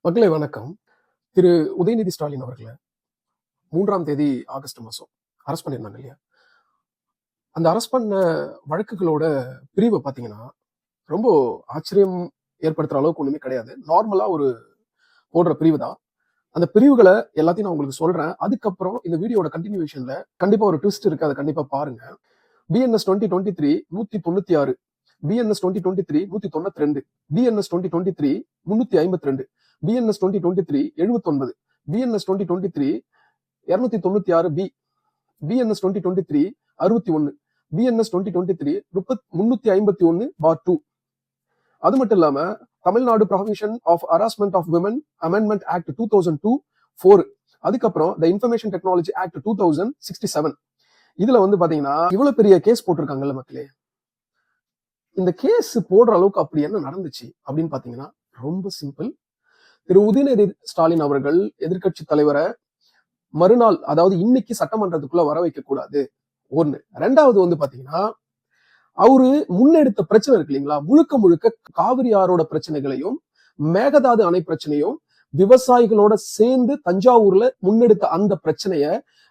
மக்களே வணக்கம். திரு உதயநிதி ஸ்டாலின் அவர்களை 3ஆம் தேதி ஆகஸ்ட் மாசம் அரஸ்ட் பண்ணியிருந்தாங்க இல்லையா? அந்த அரஸ்ட் பண்ண வழக்குகளோட பிரிவு பார்த்தீங்கன்னா, ரொம்ப ஆச்சரியம் ஏற்படுத்துற அளவுக்கு ஒண்ணுமே கிடையாது. நார்மலா ஒரு போடுற பிரிவு தான். அந்த பிரிவுகள எல்லாத்தையும் நான் உங்களுக்கு சொல்றேன். அதுக்கப்புறம் இந்த வீடியோட கன்டினியூவேஷன்ல கண்டிப்பா ஒரு ட்விஸ்ட் இருக்கு. அத கண்டிப்பா பாருங்க. BNS 2023 196, BNS 2023 192, BNS 2023 352, BNS 2023 79, BNS 2023 296B, BNS 2023 61, BNS 2023 351/2. அது மட்டும் இல்லாம Tamil Nadu prohibition of harassment of women amendment act 2002 4, அதுக்கப்புறம் த இன்ஃபர்மேஷன் டெக்னாலஜி ஆக்ட் 2067. இதுல வந்து பாத்தீங்கன்னா இவ்வளவு பெரிய கேஸ் போட்டிருக்காங்கல்ல மக்களே. இந்த கேஸ் போடுற அளவுக்கு அப்படி என்ன நடந்துச்சு அப்படின்னு பாத்தீங்கன்னா ரொம்ப சிம்பிள். திரு உதயநிதி ஸ்டாலின் அவர்கள் எதிர்க்கட்சி தலைவரை மறுநாள், அதாவது இன்னைக்கு சட்டமன்றத்துக்குள்ள வர வைக்க கூடாது ஒண்ணு. ரெண்டாவது வந்து பாத்தீங்கன்னா அவரு முன்னெடுத்த பிரச்சனை இருக்கு இல்லைங்களா, முழுக்க முழுக்க காவிரி ஆறோட பிரச்சனைகளையும் மேகதாது அணை பிரச்சனையும் விவசாயிகளோட சேர்ந்து தஞ்சாவூர்ல முன்னெடுத்த அந்த பிரச்சனைய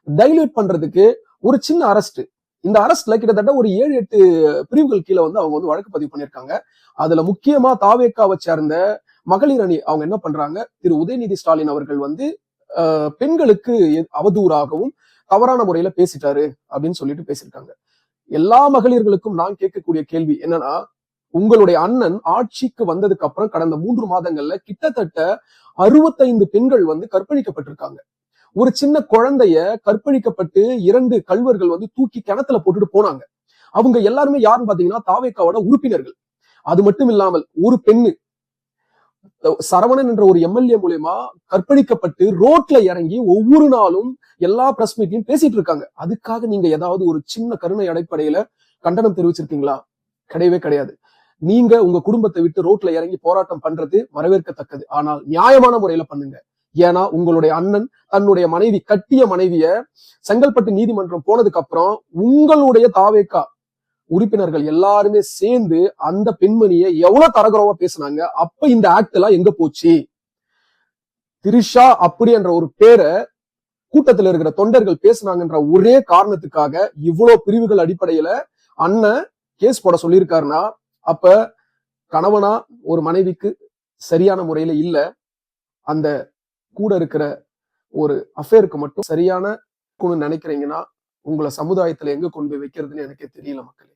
டைல்யூட் பண்றதுக்கு ஒரு சின்ன அரஸ்ட். இந்த அரஸ்ட்ல கிட்டத்தட்ட ஒரு 7-8 பிரிவுகள் கீழே வந்து அவங்க வந்து வழக்கு பதிவு பண்ணிருக்காங்க. அதுல முக்கியமா தாவேக்காவை சேர்ந்த மகளிர் அணி அவங்க என்ன பண்றாங்க, திரு உதயநிதி ஸ்டாலின் அவர்கள் வந்து பெண்களுக்கு அவதூறாகவும் தவறான முறையில பேசிட்டாரு அப்படின்னு சொல்லிட்டு பேசியிருக்காங்க. எல்லா மகளிர்களுக்கும் நான் கேட்கக்கூடிய கேள்வி என்னன்னா, உங்களுடைய அண்ணன் ஆட்சிக்கு வந்ததுக்கு அப்புறம் கடந்த 3 மாதங்கள்ல கிட்டத்தட்ட 65 பெண்கள் வந்து கற்பழிக்கப்பட்டிருக்காங்க. ஒரு சின்ன குழந்தைய கற்பழிக்கப்பட்டு 2 கள்வர்கள் வந்து தூக்கி கிணத்துல போட்டுட்டு போனாங்க. அவங்க எல்லாருமே யாருன்னு பாத்தீங்கன்னா தாவேக்காவோட உறுப்பினர்கள். அது மட்டும் இல்லாமல் ஒரு பெண்ணு சரவணன் என்ற ஒரு எம்எல்ஏ மூலமா கற்பழிக்கப்பட்டு ரோட்ல இறங்கி ஒவ்வொரு நாளும் எல்லா பிரஸ் மீட்லயும் பேசிட்டு இருக்காங்க. அதுக்காக நீங்க ஏதாவது ஒரு சின்ன கருணை அடிப்படையில கண்டனம் தெரிவிச்சிருக்கீங்களா? கிடையவே கிடையாது. நீங்க உங்க குடும்பத்தை விட்டு ரோட்ல இறங்கி போராட்டம் பண்றது வரவேற்கத்தக்கது. ஆனால் நியாயமான முறையில பண்ணுங்க. ஏன்னா உங்களுடைய அண்ணன் தன்னுடைய மனைவி, கட்டிய மனைவிய செங்கல்பட்டு நீதிமன்றம் போனதுக்கு அப்புறம் உங்களுடைய தாவேக்கா உறுப்பினர்கள் எல்லாருமே சேர்ந்து அந்த பெண்மணியை எவ்வளவு தரகுறவா பேசினாங்க. அப்ப இந்த ஆக்ட் எல்லாம் எங்க போச்சு? திரிஷா அப்படி என்ற ஒரு பேரை கூட்டத்தில் இருக்கிற தொண்டர்கள் பேசினாங்கன்ற ஒரே காரணத்துக்காக இவ்வளவு பிரிவுகள் அடிப்படையில அண்ணன் கேஸ் போட சொல்லியிருக்காருன்னா, அப்ப கணவனா ஒரு மனைவிக்கு சரியான முறையில இல்ல, அந்த கூட இருக்கிற ஒரு அஃபேருக்கு மட்டும் சரியான நினைக்கிறீங்கன்னா உங்களை சமுதாயத்துல எங்க கொண்டு போய் வைக்கிறதுன்னு எனக்கே தெரியல மக்களே.